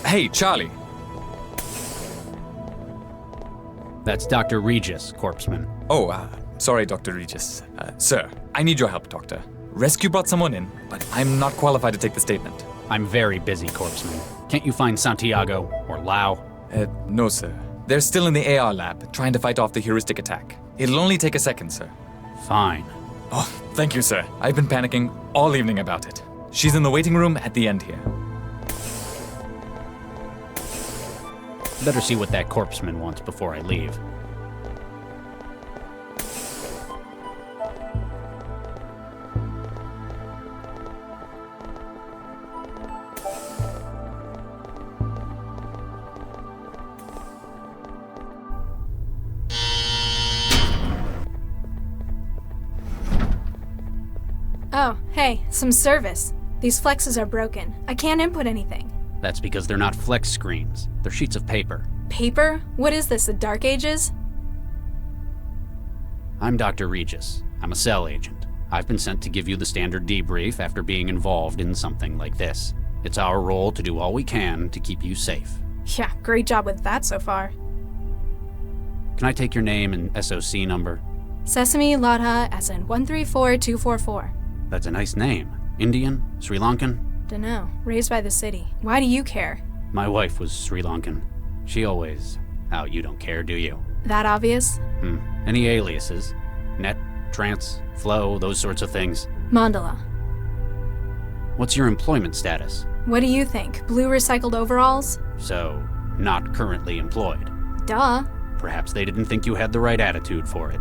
Hey, Charlie. That's Dr. Regis, corpseman. Oh, sorry, Dr. Regis. Sir, I need your help, Doctor. Rescue brought someone in, but I'm not qualified to take the statement. I'm very busy, corpseman. Can't you find Santiago or Lau? No, sir. They're still in the AR lab, trying to fight off the heuristic attack. It'll only take a second, sir. Fine. Oh, thank you, sir. I've been panicking all evening about it. She's in the waiting room at the end here. Better see what that corpseman wants before I leave. Oh, hey, some service. These flexes are broken. I can't input anything. That's because they're not flex screens. They're sheets of paper. Paper? What is this, the Dark Ages? I'm Dr. Regis. I'm a cell agent. I've been sent to give you the standard debrief after being involved in something like this. It's our role to do all we can to keep you safe. Yeah, great job with that so far. Can I take your name and SOC number? Sesame Latha SN 134244. That's a nice name. Indian? Sri Lankan? Dunno. Raised by the city. Why do you care? My wife was Sri Lankan. She always... Oh, you don't care, do you? That obvious? Any aliases? Net, Trance, Flow, those sorts of things? Mandala. What's your employment status? What do you think? Blue recycled overalls? So, not currently employed. Duh. Perhaps they didn't think you had the right attitude for it.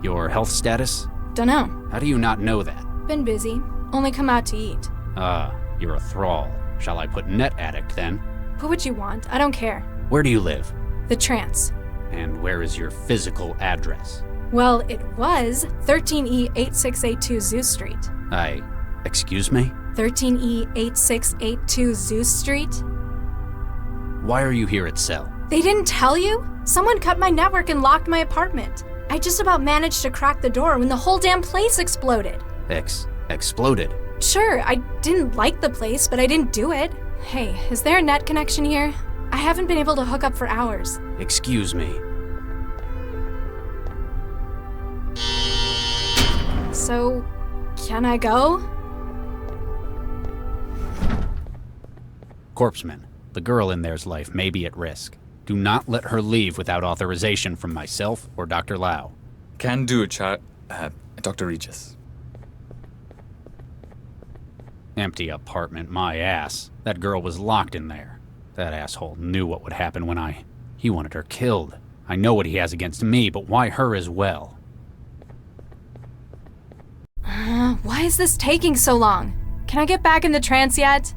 Your health status? Dunno. How do you not know that? Been busy. Only come out to eat. You're a thrall. Shall I put net addict then? Put what you want. I don't care. Where do you live? The Trance. And where is your physical address? Well, it was 13E8682 Zeus Street. Excuse me? 13E8682 Zeus Street? Why are you here at Cell? They didn't tell you? Someone cut my network and locked my apartment. I just about managed to crack the door when the whole damn place exploded. Exploded? Sure, I didn't like the place, but I didn't do it. Hey, is there a net connection here? I haven't been able to hook up for hours. Excuse me. So, can I go? Corpseman, the girl in there's life may be at risk. Do not let her leave without authorization from myself or Dr. Lau. Can do, Dr. Regis. Empty apartment, my ass. That girl was locked in there. That asshole knew what would happen when He wanted her killed. I know what he has against me, but why her as well? Why is this taking so long? Can I get back in the trance yet?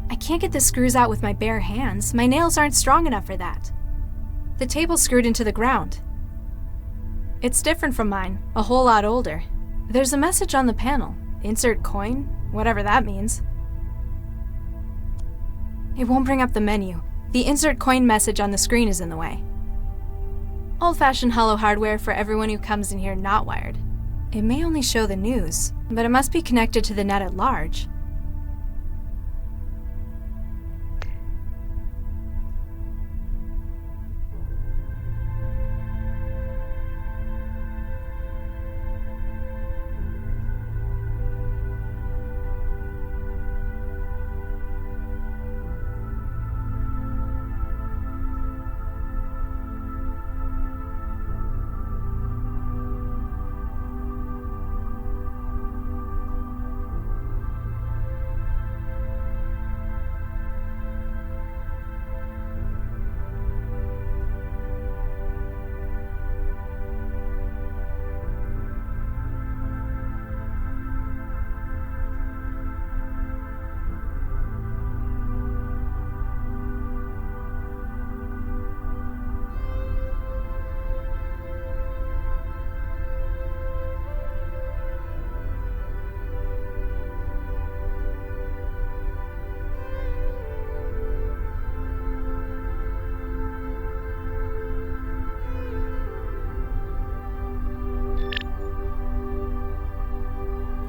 I can't get the screws out with my bare hands. My nails aren't strong enough for that. The table's screwed into the ground. It's different from mine, a whole lot older. There's a message on the panel. Insert coin, whatever that means. It won't bring up the menu. The insert coin message on the screen is in the way. Old-fashioned hollow hardware for everyone who comes in here not wired. It may only show the news, but it must be connected to the net at large.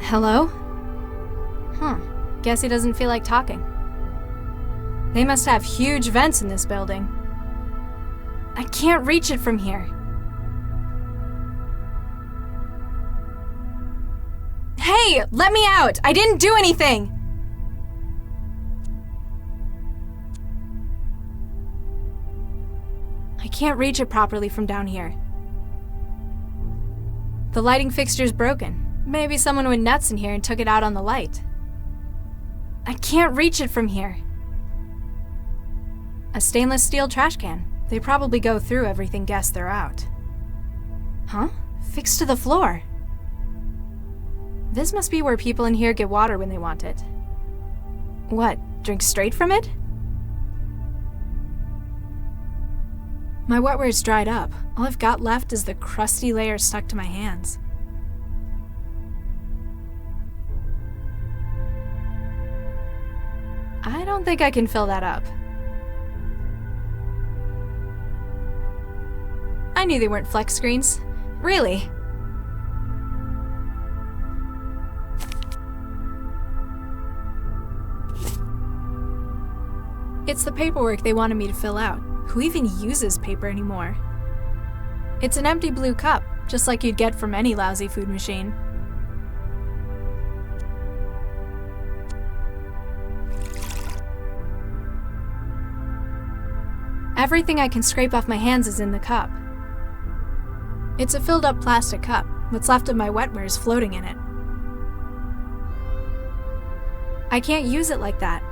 Hello? Guess he doesn't feel like talking. They must have huge vents in this building. I can't reach it from here. Hey, let me out! I didn't do anything! I can't reach it properly from down here. The lighting fixture's broken. Maybe someone went nuts in here and took it out on the light. I can't reach it from here. A stainless steel trash can. They probably go through everything guess they're out. Huh? Fixed to the floor. This must be where people in here get water when they want it. What, drink straight from it? My wetware's dried up. All I've got left is the crusty layer stuck to my hands. I don't think I can fill that up. I knew they weren't flex screens. Really? It's the paperwork they wanted me to fill out. Who even uses paper anymore? It's an empty blue cup, just like you'd get from any lousy food machine. Everything I can scrape off my hands is in the cup. It's a filled up plastic cup. What's left of my wetware is floating in it. I can't use it like that.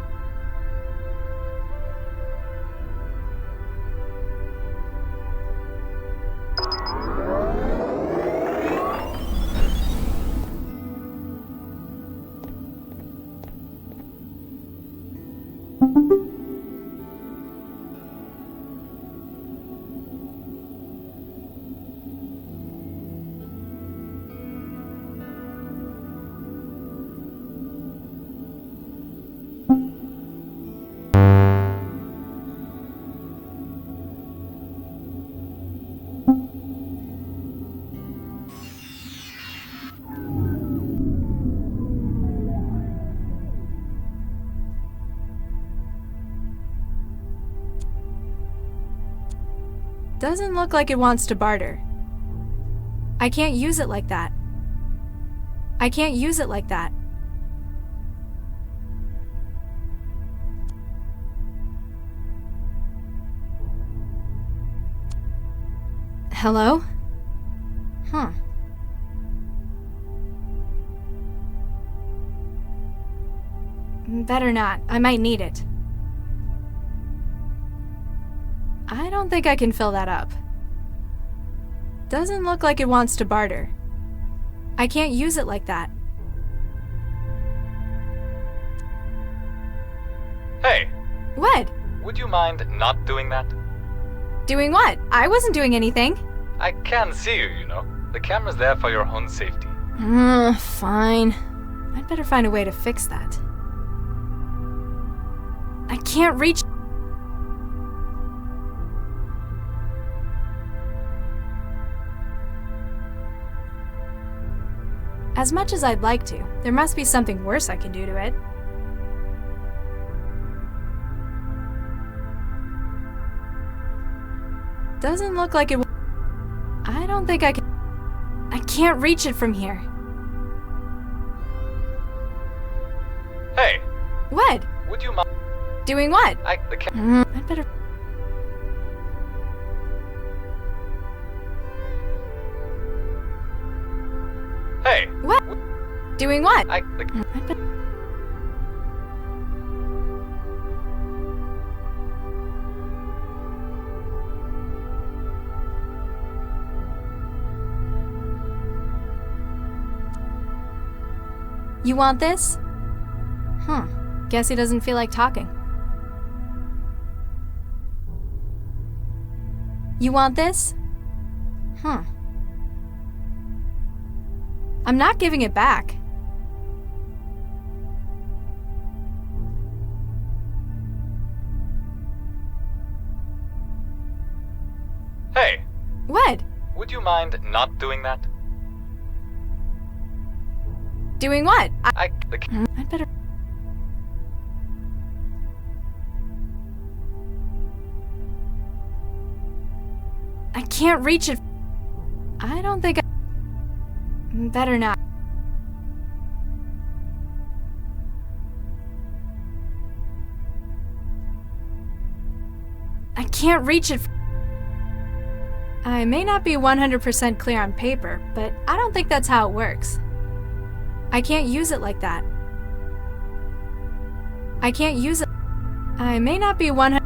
Doesn't look like it wants to barter. I can't use it like that. I can't use it like that. Hello? Huh. Better not. I might need it. I don't think I can fill that up. Doesn't look like it wants to barter. I can't use it like that. Hey, What? would you mind not doing that? Doing what? I wasn't doing anything. I can see you, you know. The camera's there for your own safety. Fine. I'd better find a way to fix that. I can't reach... As much as I'd like to, there must be something worse I can do to it. Doesn't look like it... I don't think I can... I can't reach it from here. Hey, What? would you mind? Doing what? I'd better... Hey, What? Doing what? I... I'd better... You want this? Guess he doesn't feel like talking. You want this? I'm not giving it back. Hey, What? would you mind not doing that? Doing what? I'd better... I can't reach it. I don't think I... Better not. I can't reach it. I may not be 100% clear on paper, but I don't think that's how it works. I can't use it like that. I can't use it. I may not be 100%.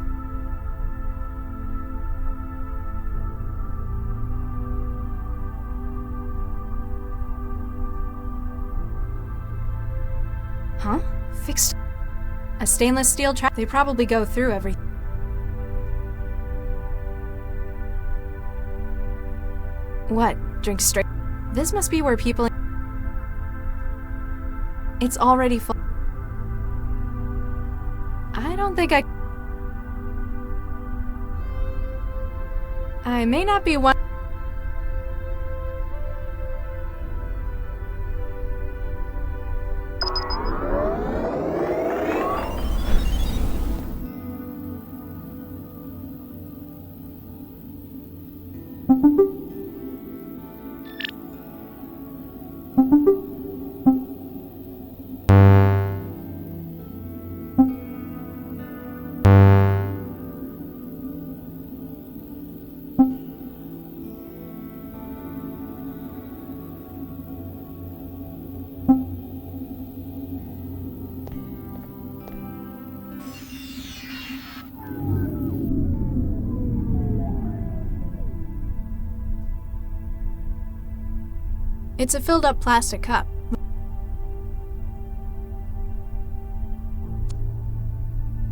Huh? Fixed. A stainless steel trap? They probably go through everything. What? Drink straight? This must be where people... It's already full. I don't think I may not be one... It's a filled-up plastic cup.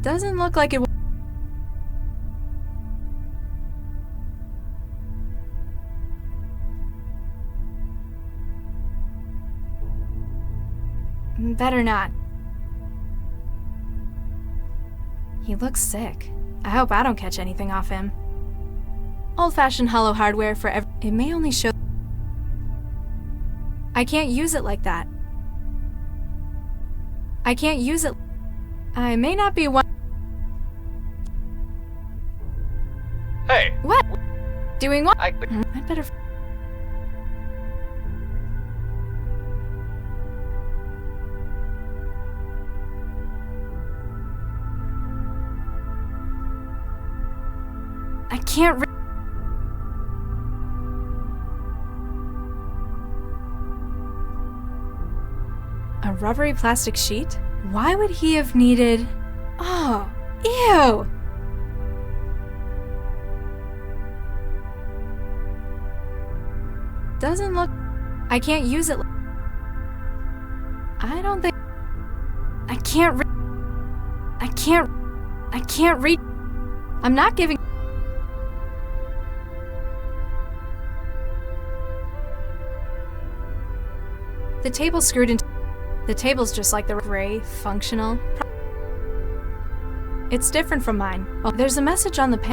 Doesn't look like it will... Better not. He looks sick. I hope I don't catch anything off him. Old-fashioned hollow hardware for every... It may only show... I can't use it like that. I can't use it... I may not be one... Hey! What? Doing what? I'd better... I can't... A rubbery plastic sheet? Why would he have needed... Oh, ew! Doesn't look... I can't use it... I don't think... I can't read... I'm not giving... The table's screwed into... The table's just like the gray, functional... It's different from mine. Oh, there's a message on the pen.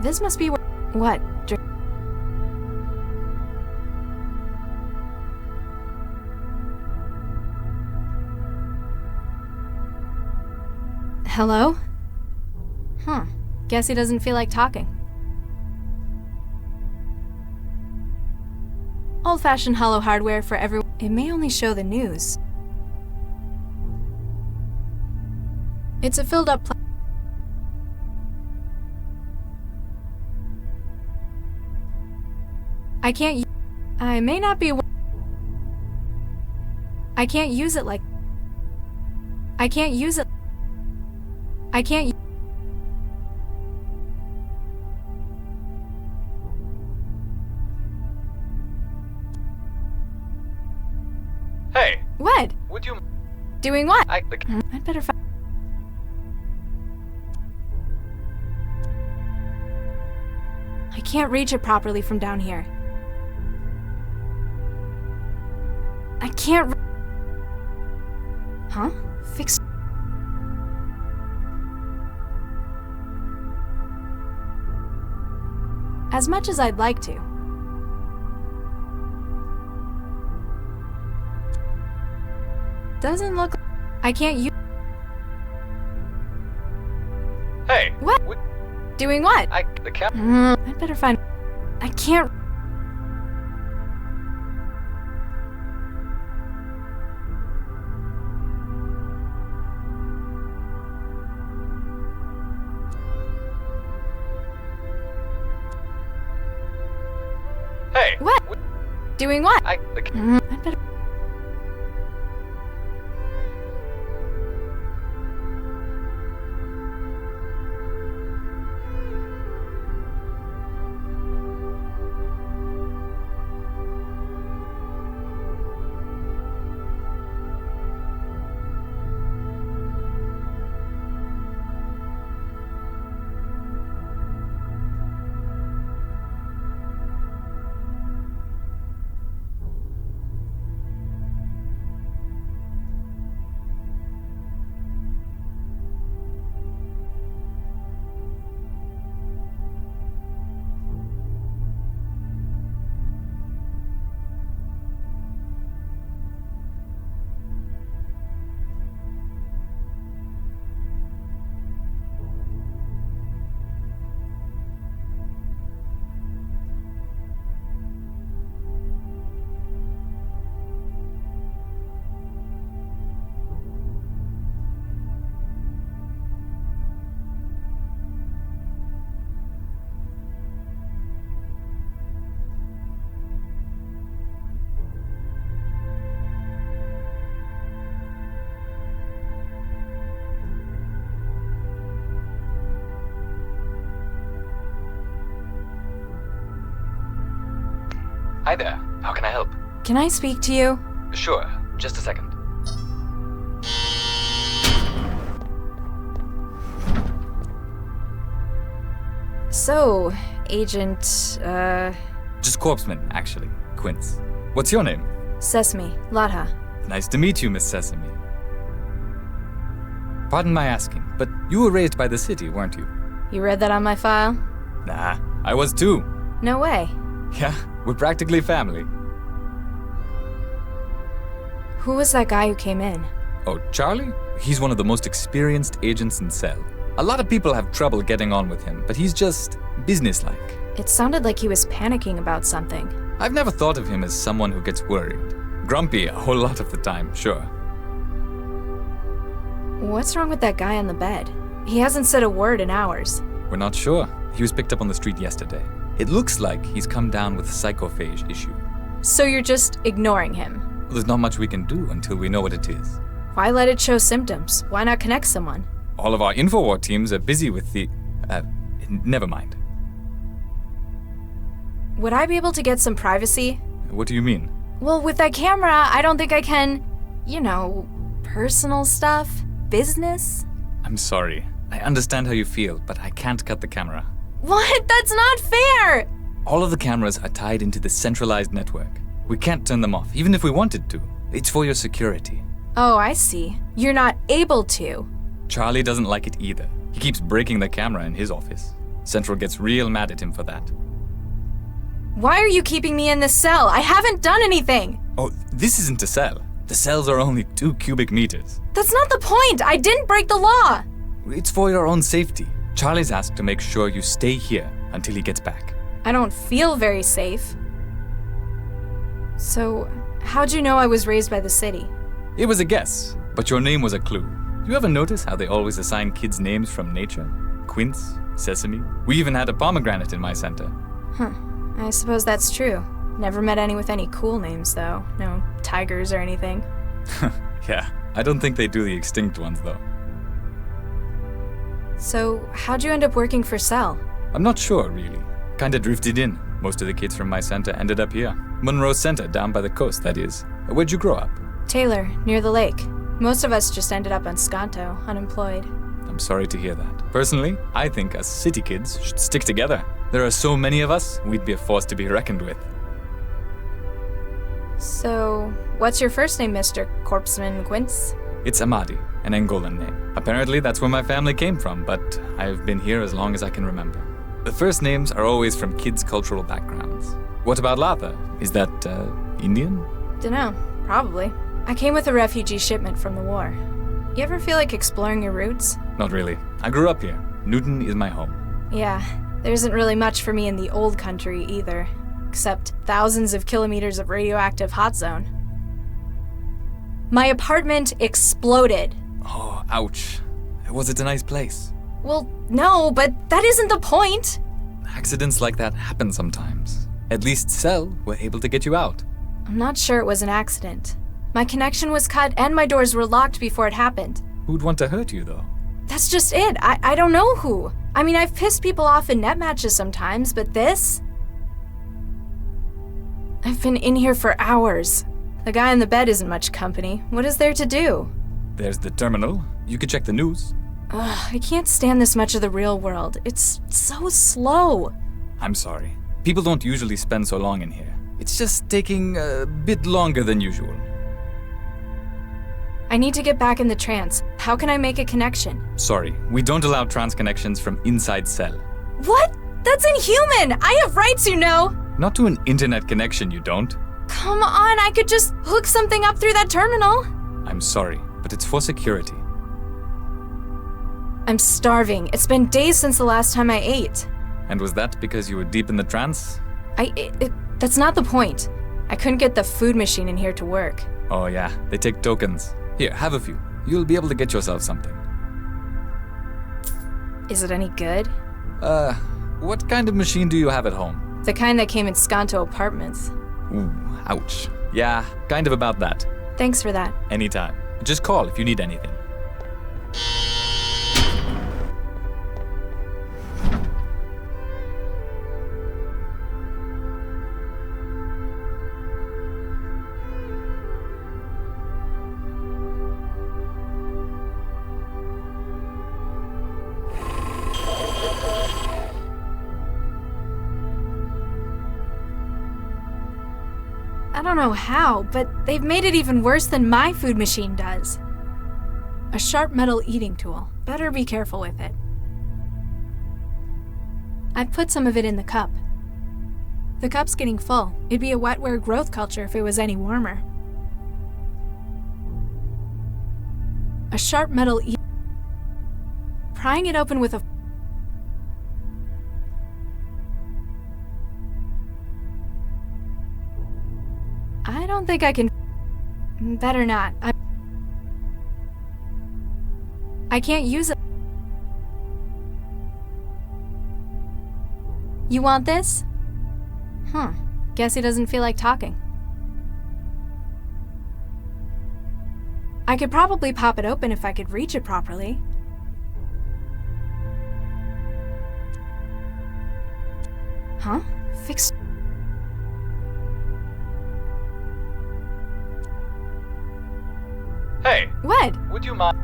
This must be where... What? Hello? Huh. Guess he doesn't feel like talking. Old-fashioned hollow hardware for everyone. It may only show the news. It's a filled-up I can't... I may not be... I can't use it like... I can't use it... I can't... Hey! What? Would you... Doing what? I'd better find... I can't reach it properly from down here. I can't... Huh? Fix... As much as I'd like to. Doesn't look... I can't use... Hey! What? Doing what? The camera... I'd better find... I can't... Hey! What? Doing what? I'd better... Hi there. How can I help? Can I speak to you? Sure. Just a second. So, Agent, Just Corpseman, actually. Quince. What's your name? Sesame, Latha. Nice to meet you, Miss Sesame. Pardon my asking, but you were raised by the city, weren't you? You read that on my file? Nah, I was too. No way. Yeah, we're practically family. Who was that guy who came in? Oh, Charlie? He's one of the most experienced agents in Cell. A lot of people have trouble getting on with him, but he's just businesslike. It sounded like he was panicking about something. I've never thought of him as someone who gets worried. Grumpy a whole lot of the time, sure. What's wrong with that guy on the bed? He hasn't said a word in hours. We're not sure. He was picked up on the street yesterday. It looks like he's come down with a psychophage issue. So you're just ignoring him? Well, there's not much we can do until we know what it is. Why let it show symptoms? Why not connect someone? All of our InfoWar teams are busy with the... never mind. Would I be able to get some privacy? What do you mean? Well, with that camera, I don't think I can, personal stuff, business. I'm sorry. I understand how you feel, but I can't cut the camera. What? That's not fair! All of the cameras are tied into the centralized network. We can't turn them off, even if we wanted to. It's for your security. Oh, I see. You're not able to. Charlie doesn't like it either. He keeps breaking the camera in his office. Central gets real mad at him for that. Why are you keeping me in this cell? I haven't done anything! Oh, this isn't a cell. The cells are only 2 cubic meters. That's not the point! I didn't break the law! It's for your own safety. Charlie's asked to make sure you stay here until he gets back. I don't feel very safe. So, how'd you know I was raised by the city? It was a guess, but your name was a clue. You ever notice how they always assign kids names from nature? Quince, Sesame. We even had a pomegranate in my center. Huh. I suppose that's true. Never met any with any cool names, though. No tigers or anything. Yeah, I don't think they do the extinct ones, though. So, how'd you end up working for Cell? I'm not sure, really. Kinda drifted in. Most of the kids from my center ended up here. Monroe Center, down by the coast, that is. Where'd you grow up? Taylor, near the lake. Most of us just ended up on Skanto, unemployed. I'm sorry to hear that. Personally, I think us city kids should stick together. There are so many of us, we'd be a force to be reckoned with. So, what's your first name, Mr. Corpseman Quince? It's Amadi, an Angolan name. Apparently that's where my family came from, but I've been here as long as I can remember. The first names are always from kids' cultural backgrounds. What about Latha? Is that, Indian? Dunno. Probably. I came with a refugee shipment from the war. You ever feel like exploring your roots? Not really. I grew up here. Newton is my home. Yeah, there isn't really much for me in the old country either, except thousands of kilometers of radioactive hot zone. My apartment exploded. Oh, ouch. Was it a nice place? Well, no, but that isn't the point. Accidents like that happen sometimes. At least Cell were able to get you out. I'm not sure it was an accident. My connection was cut and my doors were locked before it happened. Who'd want to hurt you, though? That's just it. I don't know who. I mean, I've pissed people off in net matches sometimes, but this? I've been in here for hours. The guy in the bed isn't much company. What is there to do? There's the terminal. You could check the news. Ugh, I can't stand this much of the real world. It's so slow. I'm sorry. People don't usually spend so long in here. It's just taking a bit longer than usual. I need to get back in the trance. How can I make a connection? Sorry, we don't allow trance connections from inside Cell. What? That's inhuman! I have rights, you know! Not to an internet connection, you don't. Come on, I could just hook something up through that terminal. I'm sorry, but it's for security. I'm starving. It's been days since the last time I ate. And was that because you were deep in the trance? That's not the point. I couldn't get the food machine in here to work. Oh yeah, they take tokens. Here, have a few. You'll be able to get yourself something. Is it any good? What kind of machine do you have at home? The kind that came in Skanto apartments. Ooh, ouch. Yeah, kind of about that. Thanks for that. Anytime. Just call if you need anything. I don't know how, but they've made it even worse than my food machine does. A sharp metal eating tool. Better be careful with it. I put some of it in the cup. The cup's getting full. It'd be a wetware growth culture if it was any warmer. A sharp metal prying it open with a I don't think I can. Better not. I can't use it. You want this? Guess he doesn't feel like talking. I could probably pop it open if I could reach it properly. Huh? Fixed. Hey! What? Would you mind?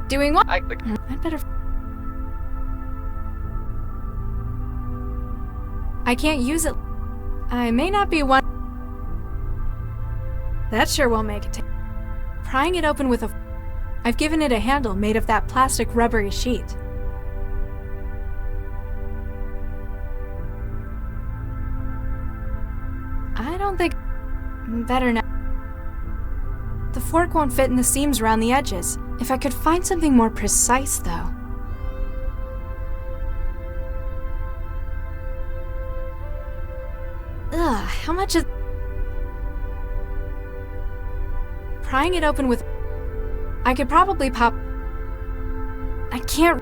Doing what? I'd better. I can't use it. I may not be one. That sure won't make it. Prying it open with a. I've given it a handle made of that plastic rubbery sheet. I don't think. Better not. The fork won't fit in the seams around the edges. If I could find something more precise, though. Ugh, how much is... Prying it open with... I could probably pop... I can't...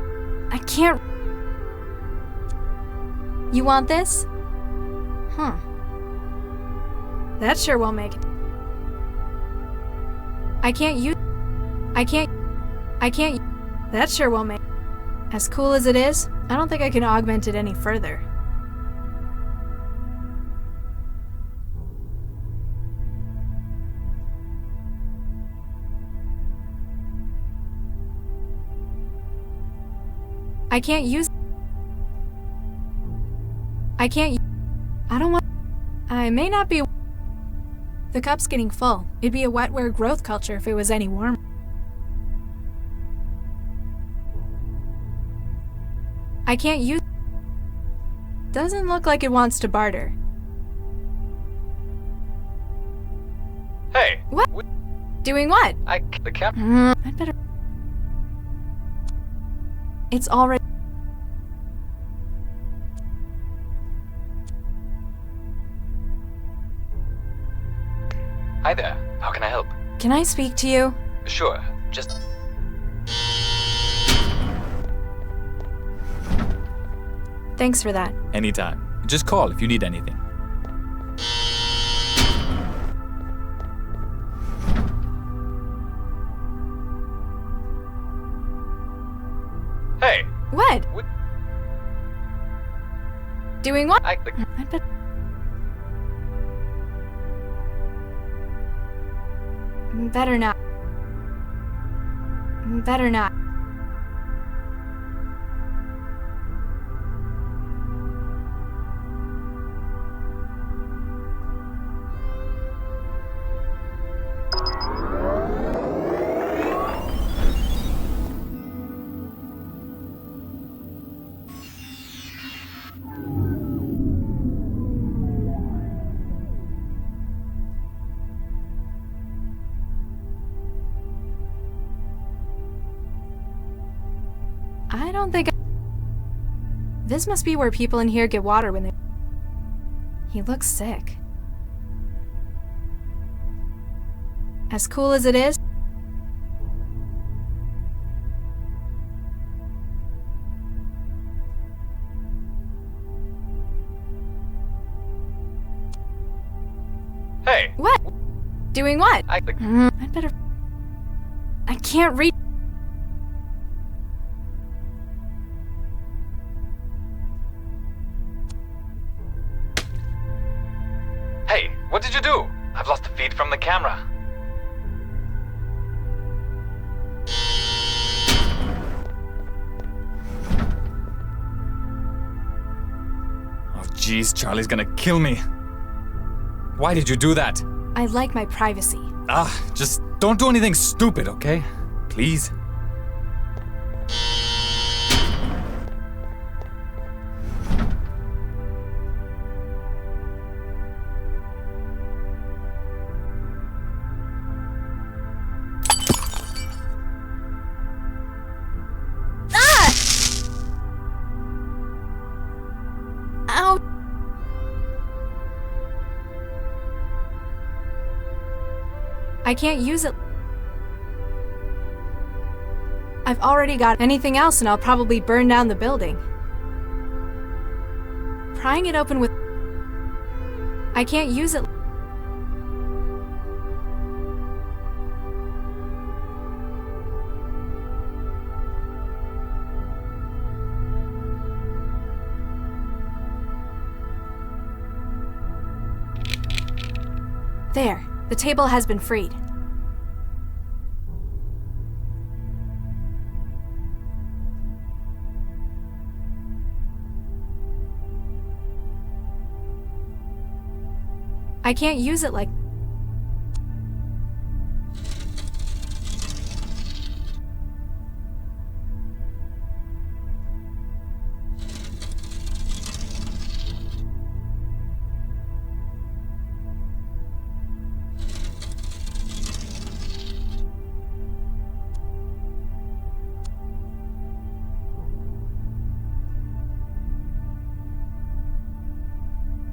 You want this? That sure won't make it. I can't... That sure won't make... As cool as it is, I don't think I can augment it any further. I can't use... I don't want... I may not be... The cup's getting full. It'd be a wetware growth culture if it was any warmer. I can't use... Doesn't look like it wants to barter. Hey! What? Doing what? The camera. I'd better... It's already... Hi there. How can I help? Can I speak to you? Sure. Just... Thanks for that. Anytime. Just call if you need anything. Hey! What? What? Doing what? I'd better... Better not. Better not. I don't think... This must be where people in here get water when they... He looks sick. As cool as it is... Hey! What? Doing what? I'd better... I can't read... Hey, what did you do? I've lost the feed from the camera. Oh jeez, Charlie's gonna kill me. Why did you do that? I like my privacy. Just don't do anything stupid, okay? Please. Ow! I can't use it. I've already got anything else and I'll probably burn down the building. Prying it open with... I can't use it. There, the table has been freed. I can't use it like...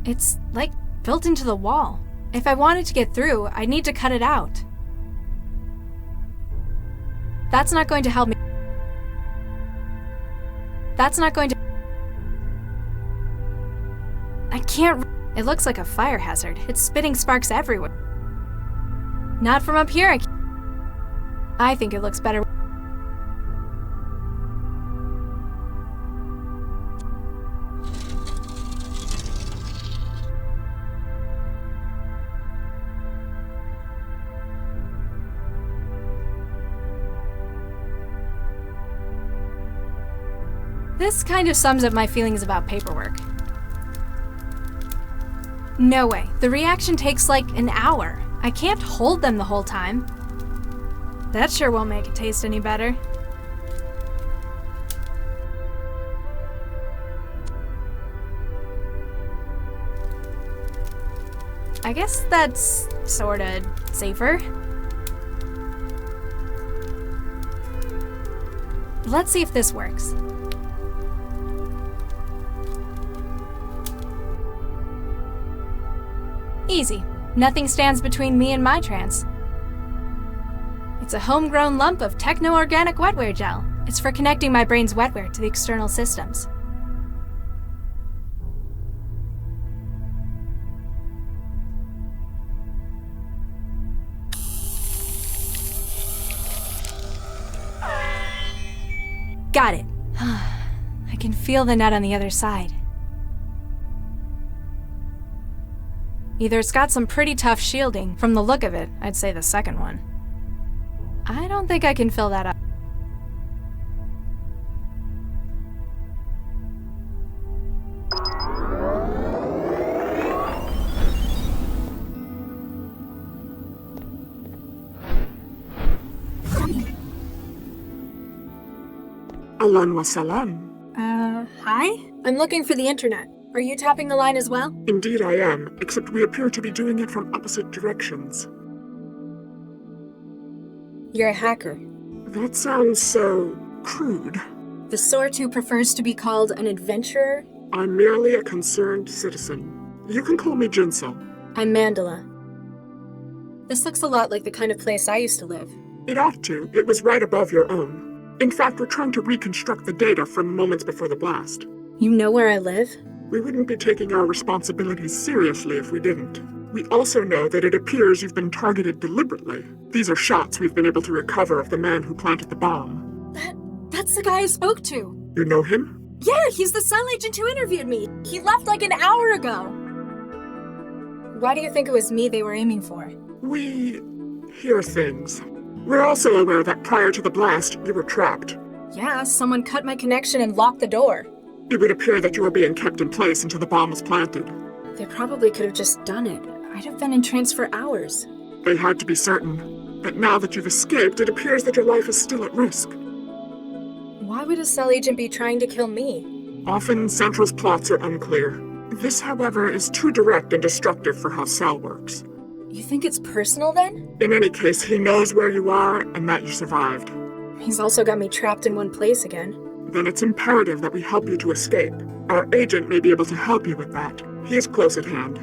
It's like built into the wall. If I wanted to get through, I'd need to cut it out. That's not going to help me. That's not going to... I can't... It looks like a fire hazard. It's spitting sparks everywhere. Not from up here. I think it looks better. This kind of sums up my feelings about paperwork. No way. The reaction takes like an hour. I can't hold them the whole time. That sure won't make it taste any better. I guess that's sorta safer. Let's see if this works. Easy. Nothing stands between me and my trance. It's a homegrown lump of techno-organic wetware gel. It's for connecting my brain's wetware to the external systems. Got it. I can feel the net on the other side. Either it's got some pretty tough shielding. From the look of it, I'd say the second one. I don't think I can fill that up. Ahlan wa salam. Hi? I'm looking for the internet. Are you tapping the line as well? Indeed I am, except we appear to be doing it from opposite directions. You're a hacker. That sounds so crude. The sort who prefers to be called an adventurer? I'm merely a concerned citizen. You can call me Jinsel. I'm Mandala. This looks a lot like the kind of place I used to live. It ought to. It was right above your own. In fact, we're trying to reconstruct the data from moments before the blast. You know where I live? We wouldn't be taking our responsibilities seriously if we didn't. We also know that it appears you've been targeted deliberately. These are shots we've been able to recover of the man who planted the bomb. That's the guy I spoke to. You know him? Yeah, he's the cell agent who interviewed me. He left like an hour ago. Why do you think it was me they were aiming for? We hear things. We're also aware that prior to the blast, you were trapped. Yeah, someone cut my connection and locked the door. It would appear that you were being kept in place until the bomb was planted. They probably could have just done it. I'd have been in trance for hours. They had to be certain. But now that you've escaped, it appears that your life is still at risk. Why would a cell agent be trying to kill me? Often, Central's plots are unclear. This, however, is too direct and destructive for how Cell works. You think it's personal then? In any case, he knows where you are and that you survived. He's also got me trapped in one place again. Then it's imperative that we help you to escape. Our agent may be able to help you with that. He is close at hand.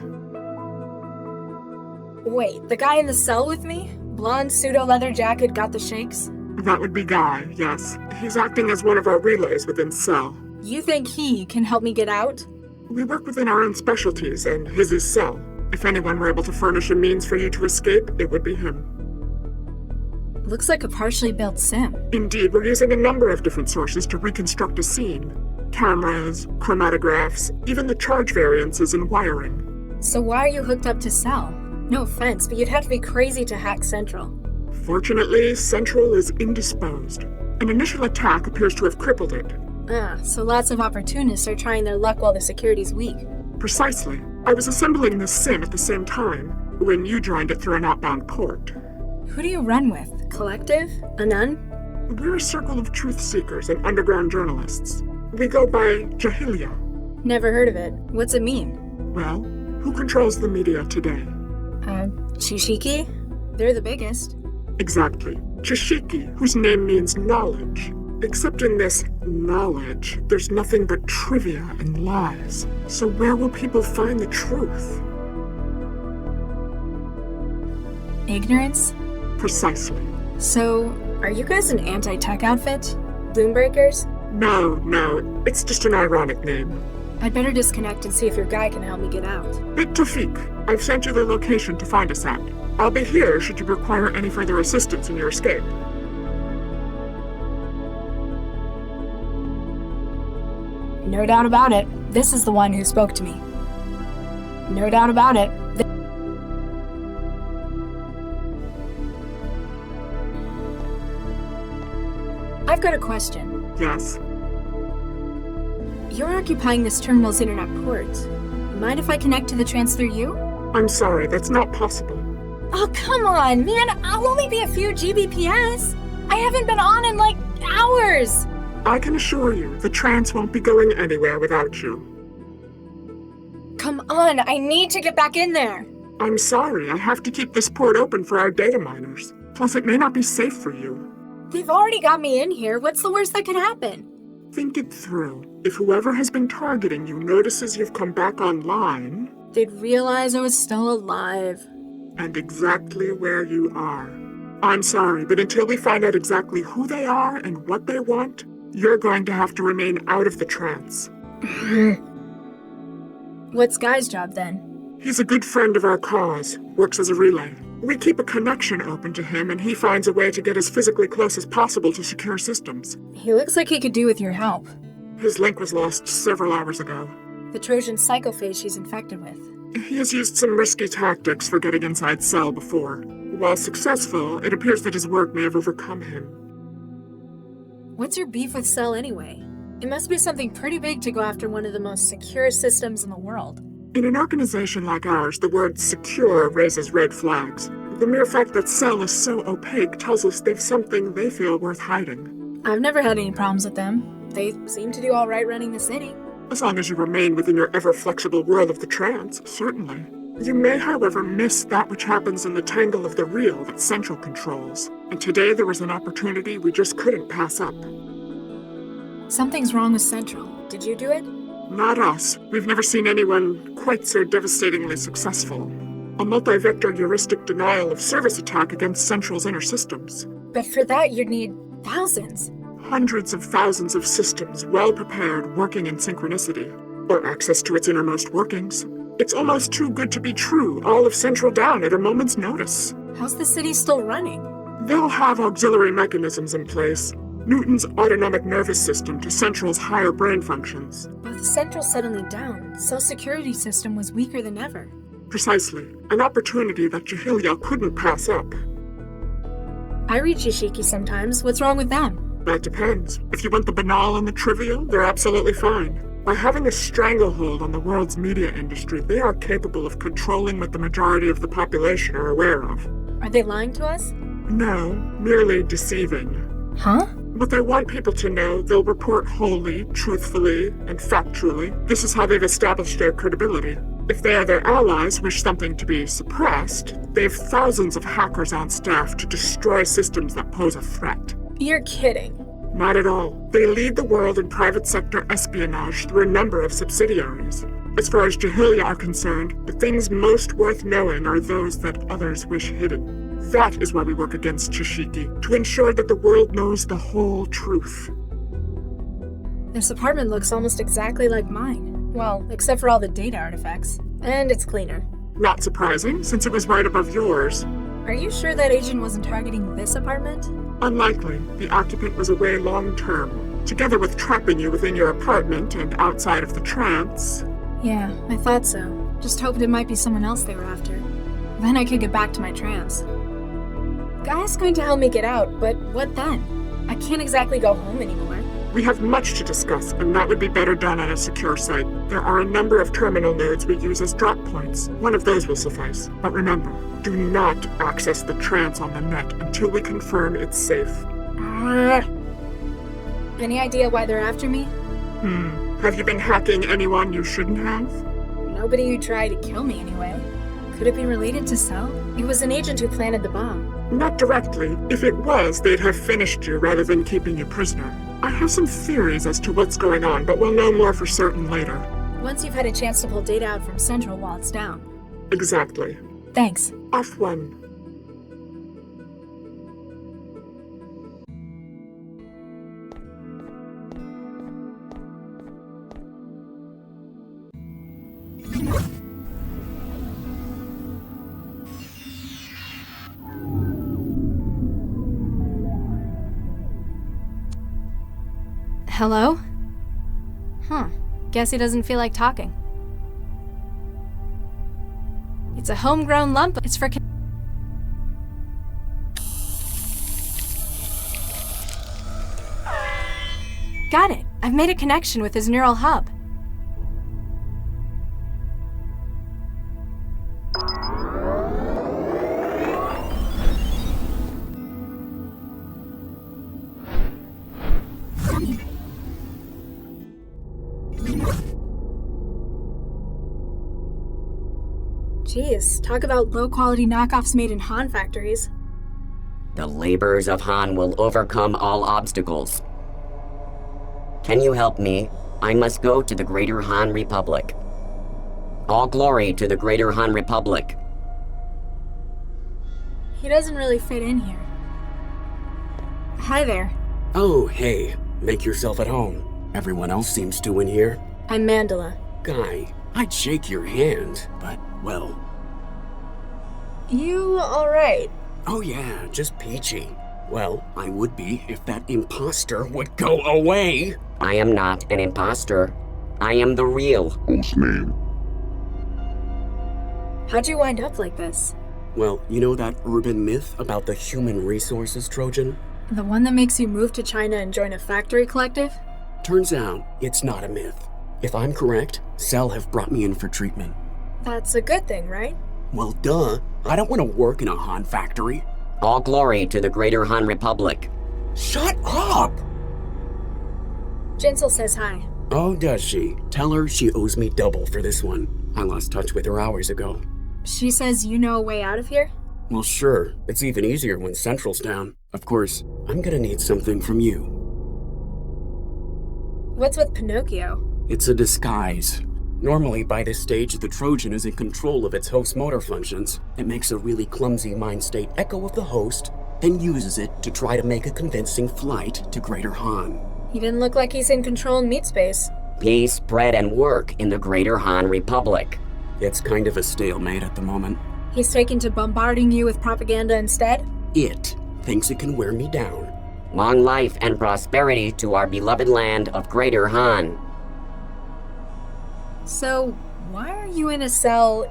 Wait, the guy in the cell with me? Blonde pseudo-leather jacket, got the shakes? That would be Guy, yes. He's acting as one of our relays within Cell. You think he can help me get out? We work within our own specialties, and his is Cell. If anyone were able to furnish a means for you to escape, it would be him. Looks like a partially built sim. Indeed, we're using a number of different sources to reconstruct a scene. Cameras, chromatographs, even the charge variances and wiring. So why are you hooked up to Cell? No offense, but you'd have to be crazy to hack Central. Fortunately, Central is indisposed. An initial attack appears to have crippled it. So lots of opportunists are trying their luck while the security's weak. Precisely. I was assembling this sim at the same time, when you joined it through an outbound port. Who do you run with? Collective? A nun? We're a circle of truth seekers and underground journalists. We go by Jahilya. Never heard of it. What's it mean? Well, who controls the media today? Chishiki? They're the biggest. Exactly. Chishiki, whose name means knowledge. Except in this knowledge, there's nothing but trivia and lies. So where will people find the truth? Ignorance? Precisely. So, are you guys an anti-tech outfit? Bloombreakers? No, it's just an ironic name. I'd better disconnect and see if your guy can help me get out. Bit Tawfiq, I've sent you the location to find us at. I'll be here should you require any further assistance in your escape. No doubt about it. This is the one who spoke to me. No doubt about it. I've got a question. Yes? You're occupying this terminal's internet port. Mind if I connect to the trance through you? I'm sorry, that's not possible. Oh, come on, man. I'll only be a few Gbps. I haven't been on in, like, hours. I can assure you, the trance won't be going anywhere without you. Come on, I need to get back in there. I'm sorry, I have to keep this port open for our data miners. Plus, it may not be safe for you. They've already got me in here. What's the worst that could happen? Think it through. If whoever has been targeting you notices you've come back online... They'd realize I was still alive. And exactly where you are. I'm sorry, but until we find out exactly who they are and what they want, you're going to have to remain out of the trance. What's Guy's job then? He's a good friend of our cause, works as a relay. We keep a connection open to him, and he finds a way to get as physically close as possible to secure systems. He looks like he could do with your help. His link was lost several hours ago. The Trojan psychophage she's infected with. He has used some risky tactics for getting inside Cell before. While successful, it appears that his work may have overcome him. What's your beef with Cell anyway? It must be something pretty big to go after one of the most secure systems in the world. In an organization like ours, the word secure raises red flags. The mere fact that Cell is so opaque tells us they've something they feel worth hiding. I've never had any problems with them. They seem to do all right running the city. As long as you remain within your ever-flexible world of the trance, certainly. You may, however, miss that which happens in the tangle of the real that Central controls. And today there was an opportunity we just couldn't pass up. Something's wrong with Central. Did you do it? Not us. We've never seen anyone quite so devastatingly successful. A multi-vector heuristic denial of service attack against Central's inner systems. But for that, you'd need thousands. Hundreds of thousands of systems well prepared, working in synchronicity, or access to its innermost workings. It's almost too good to be true, all of Central down at a moment's notice. How's the city still running? They'll have auxiliary mechanisms in place. Newton's autonomic nervous system to Central's higher brain functions. But with Central suddenly down, Cell's security system was weaker than ever. Precisely. An opportunity that Jahilia couldn't pass up. I read Yashiki sometimes. What's wrong with them? That depends. If you want the banal and the trivial, they're absolutely fine. By having a stranglehold on the world's media industry, they are capable of controlling what the majority of the population are aware of. Are they lying to us? No, merely deceiving. Huh? What they want people to know, they'll report wholly, truthfully, and factually. This is how they've established their credibility. If they or their allies wish something to be suppressed, they have thousands of hackers on staff to destroy systems that pose a threat. You're kidding. Not at all. They lead the world in private sector espionage through a number of subsidiaries. As far as Jahilia are concerned, the things most worth knowing are those that others wish hidden. That is why we work against Chishiki, to ensure that the world knows the whole truth. This apartment looks almost exactly like mine. Well, except for all the data artifacts. And it's cleaner. Not surprising, since it was right above yours. Are you sure that agent wasn't targeting this apartment? Unlikely. The occupant was away long-term. Together with trapping you within your apartment and outside of the trance. Yeah, I thought so. Just hoped it might be someone else they were after. Then I could get back to my trance. Guy's going to help me get out, but what then? I can't exactly go home anymore. We have much to discuss, and that would be better done on a secure site. There are a number of terminal nodes we use as drop points. One of those will suffice. But remember, do not access the trance on the net until we confirm it's safe. Any idea why they're after me? Have you been hacking anyone you shouldn't have? Nobody who tried to kill me anyway. Could it be related to Cell? It was an agent who planted the bomb. Not directly. If it was, they'd have finished you rather than keeping you prisoner. I have some theories as to what's going on, but we'll know more for certain later. Once you've had a chance to pull data out from Central while it's down. Exactly. Thanks. Off one. Hello? Guess he doesn't feel like talking. It's a homegrown lump. It's for... Got it. I've made a connection with his neural hub. Jeez, talk about low-quality knockoffs made in Han factories. The laborers of Han will overcome all obstacles. Can you help me? I must go to the Greater Han Republic. All glory to the Greater Han Republic. He doesn't really fit in here. Hi there. Oh, hey. Make yourself at home. Everyone else seems to in here. I'm Mandela. Guy, I'd shake your hand, but, well... You alright? Oh yeah, just peachy. Well, I would be if that imposter would go away. I am not an imposter. I am the real. How'd you wind up like this? Well, you know that urban myth about the human resources Trojan? The one that makes you move to China and join a factory collective? Turns out, it's not a myth. If I'm correct, Cell have brought me in for treatment. That's a good thing, right? Well, duh. I don't want to work in a Han factory. All glory to the Greater Han Republic. Shut up! Jinsel says hi. Oh, does she? Tell her she owes me double for this one. I lost touch with her hours ago. She says you know a way out of here? Well, sure. It's even easier when Central's down. Of course, I'm gonna need something from you. What's with Pinocchio? It's a disguise. Normally, by this stage, the Trojan is in control of its host motor functions. It makes a really clumsy mind state echo of the host, then uses it to try to make a convincing flight to Greater Han. He didn't look like he's in control in meatspace. Peace, bread, and work in the Greater Han Republic. It's kind of a stalemate at the moment. He's taken to bombarding you with propaganda instead? It thinks it can wear me down. Long life and prosperity to our beloved land of Greater Han. So, why are you in a cell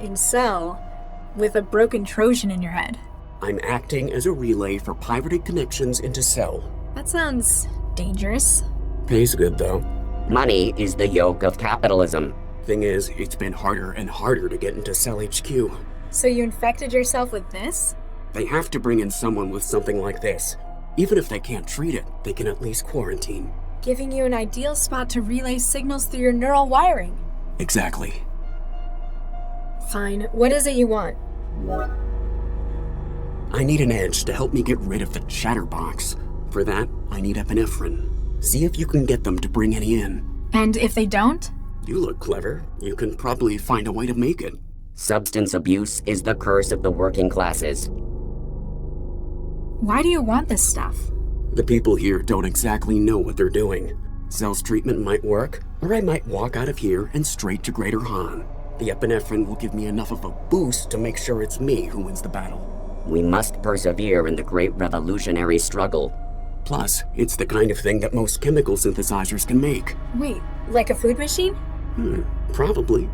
with a broken Trojan in your head? I'm acting as a relay for pirated connections into Cell. That sounds dangerous. Pays good, though. Money is the yoke of capitalism. Thing is, it's been harder and harder to get into Cell HQ. So you infected yourself with this? They have to bring in someone with something like this. Even if they can't treat it, they can at least quarantine. Giving you an ideal spot to relay signals through your neural wiring. Exactly. Fine. What is it you want? I need an edge to help me get rid of the chatterbox. For that, I need epinephrine. See if you can get them to bring any in. And if they don't? You look clever. You can probably find a way to make it. Substance abuse is the curse of the working classes. Why do you want this stuff? The people here don't exactly know what they're doing. Cell's treatment might work, or I might walk out of here and straight to Greater Han. The epinephrine will give me enough of a boost to make sure it's me who wins the battle. We must persevere in the great revolutionary struggle. Plus, it's the kind of thing that most chemical synthesizers can make. Wait, like a food machine? Probably.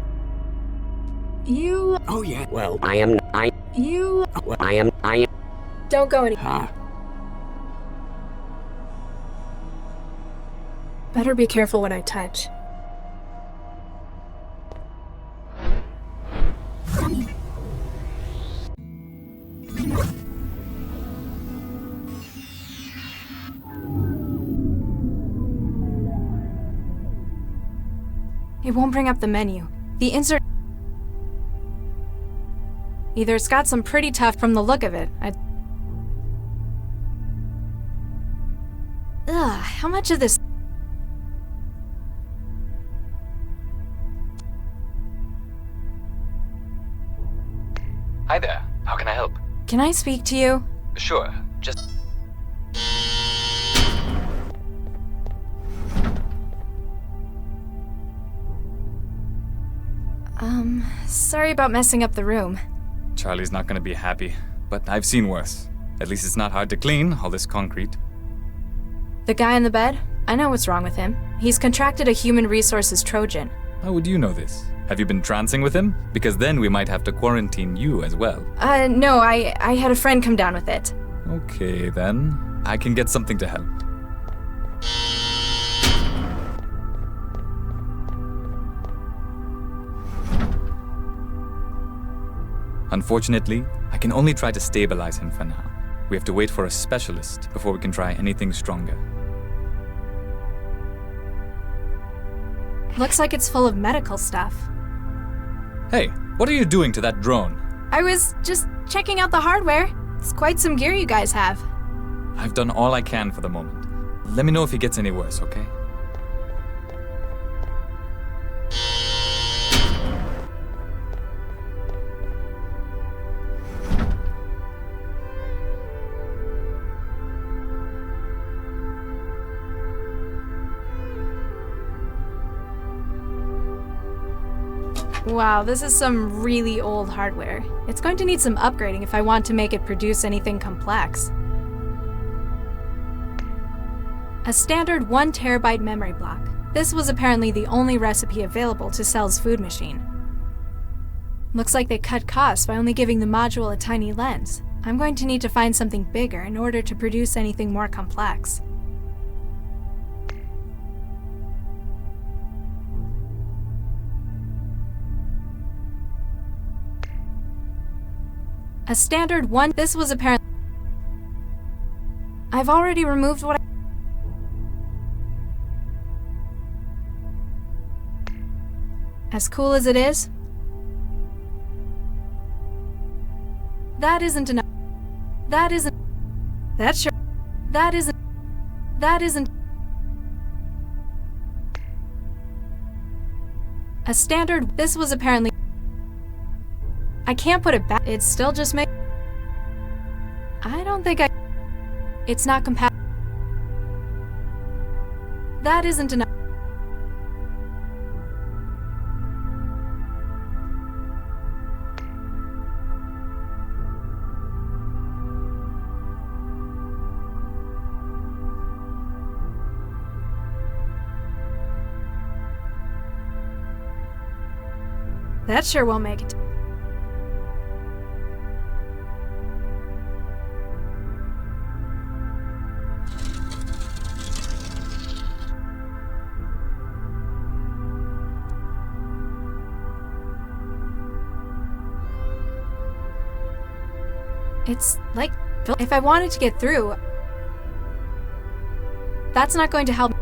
You... Oh yeah, well... You... I am... Don't go any... Better be careful what I touch. It won't bring up the menu. The insert... Either it's got some pretty tough from the look of it. How much of this... Hi there. How can I help? Can I speak to you? Sure. Just... Sorry about messing up the room. Charlie's not gonna be happy, but I've seen worse. At least it's not hard to clean, all this concrete. The guy in the bed? I know what's wrong with him. He's contracted a human resources Trojan. How would you know this? Have you been trancing with him? Because then we might have to quarantine you as well. No, I had a friend come down with it. Okay, then. I can get something to help. Unfortunately, I can only try to stabilize him for now. We have to wait for a specialist before we can try anything stronger. Looks like it's full of medical stuff. Hey, what are you doing to that drone? I was just checking out the hardware. It's quite some gear you guys have. I've done all I can for the moment. Let me know if it gets any worse, okay? Wow, this is some really old hardware. It's going to need some upgrading if I want to make it produce anything complex. A standard 1 terabyte memory block. This was apparently the only recipe available to Cell's food machine. Looks like they cut costs by only giving the module a tiny lens. I'm going to need to find something bigger in order to produce anything more complex. A standard 1. This was apparently. I've already removed what I. As cool as it is, that isn't enough. That isn't. That sure. That isn't. That isn't. A standard. This was apparently. I can't put it back. It's still just make. I don't think I. It's not compatible. That isn't enough. That sure won't make it. It's like, if I wanted to get through, that's not going to help.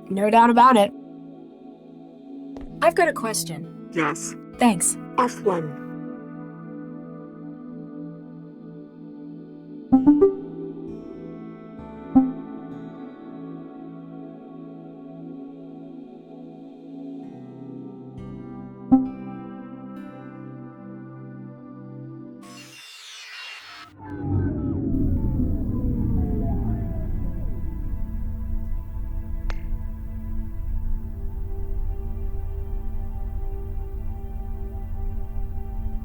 No doubt about it. I've got a question. Yes. Thanks. F1.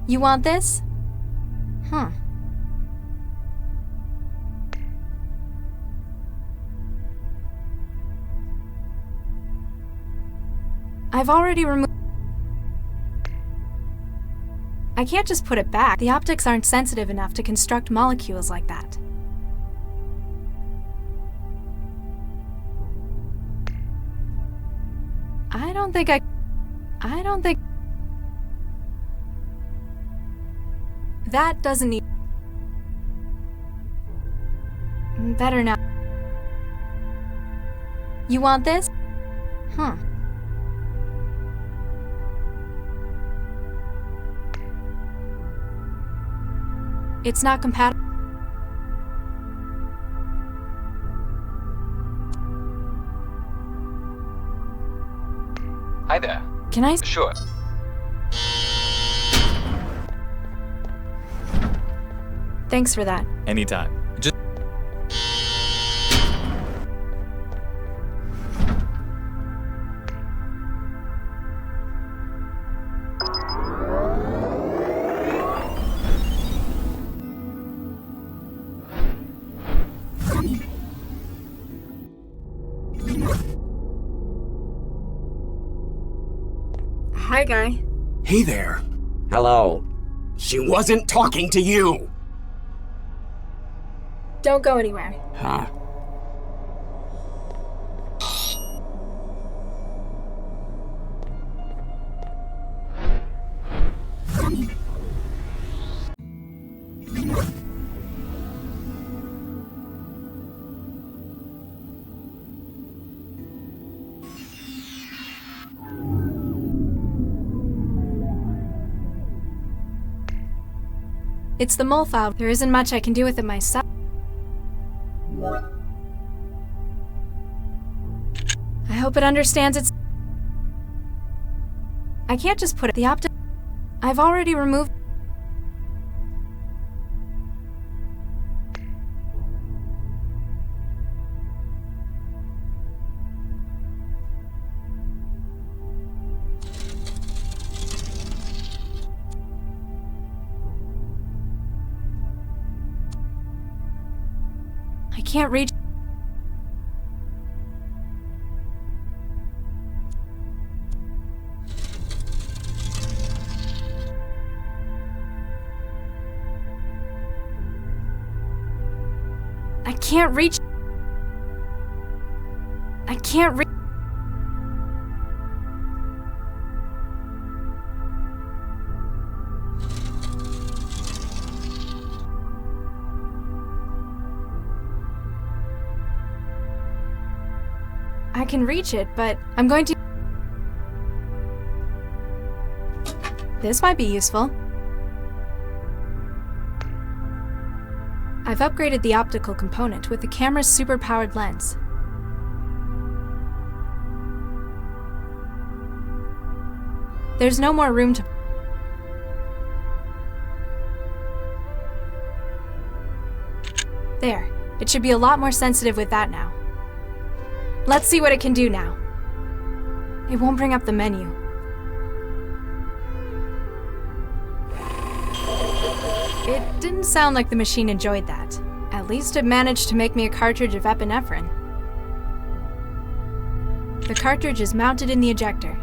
You want this? Huh. I've already removed. I can't just put it back. The optics aren't sensitive enough to construct molecules like that. I don't think. That doesn't need. Better now. You want this? Huh. It's not compatible. Hi there. Can I? Sure. Thanks for that. Anytime. Just. Hi, Guy. Hey there. Hello. She wasn't talking to you! Don't go anywhere. Huh? It's the mole file. There isn't much I can do with it myself. I hope it understands its... I can't just put it... The I've already removed... I can't reach... I can't reach... I can't reach... I can reach it, but I'm going to... This might be useful. I've upgraded the optical component with the camera's superpowered lens. There's no more room to... There. It should be a lot more sensitive with that now. Let's see what it can do now. It won't bring up the menu. It didn't sound like the machine enjoyed that. At least it managed to make me a cartridge of epinephrine. The cartridge is mounted in the ejector.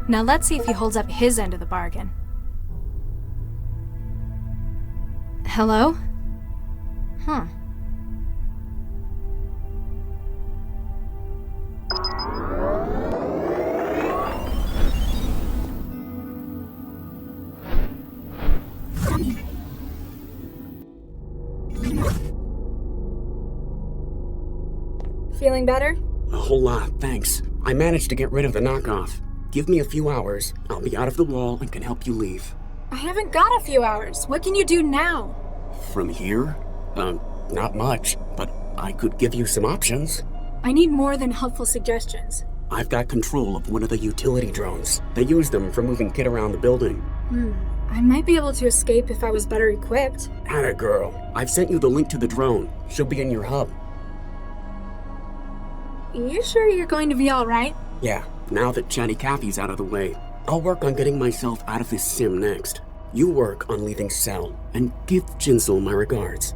Now let's see if he holds up his end of the bargain. Hello? Huh. Feeling better? A whole lot, thanks. I managed to get rid of the knockoff. Give me a few hours, I'll be out of the wall and can help you leave. I haven't got a few hours. What can you do now? From here? Not much, but I could give you some options. I need more than helpful suggestions. I've got control of one of the utility drones. They use them for moving Kid around the building. I might be able to escape if I was better equipped. Atta girl. I've sent you the link to the drone. She'll be in your hub. You sure you're going to be alright? Yeah, now that Chatty Cathy's out of the way, I'll work on getting myself out of this sim next. You work on leaving Cell, and give Jinsel my regards.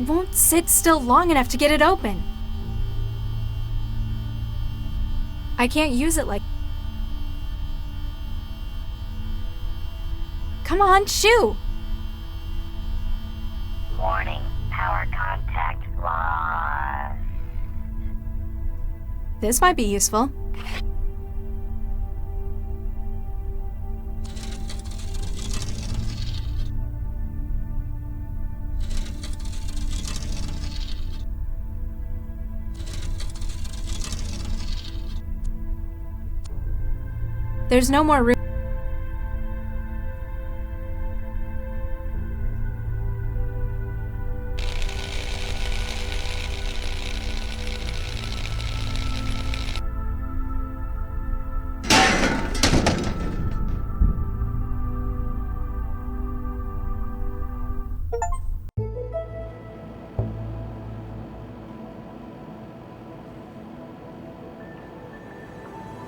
won't sit still long enough to get it open. I can't use it like... Come on, shoo! Warning, power contact lost. This might be useful. There's no more room.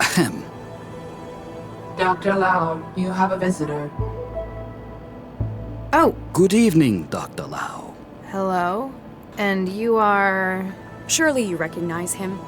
Ahem. Dr. Lau, you have a visitor. Oh, Good evening, Dr. Lau. hello. And you are... Surely you recognize him.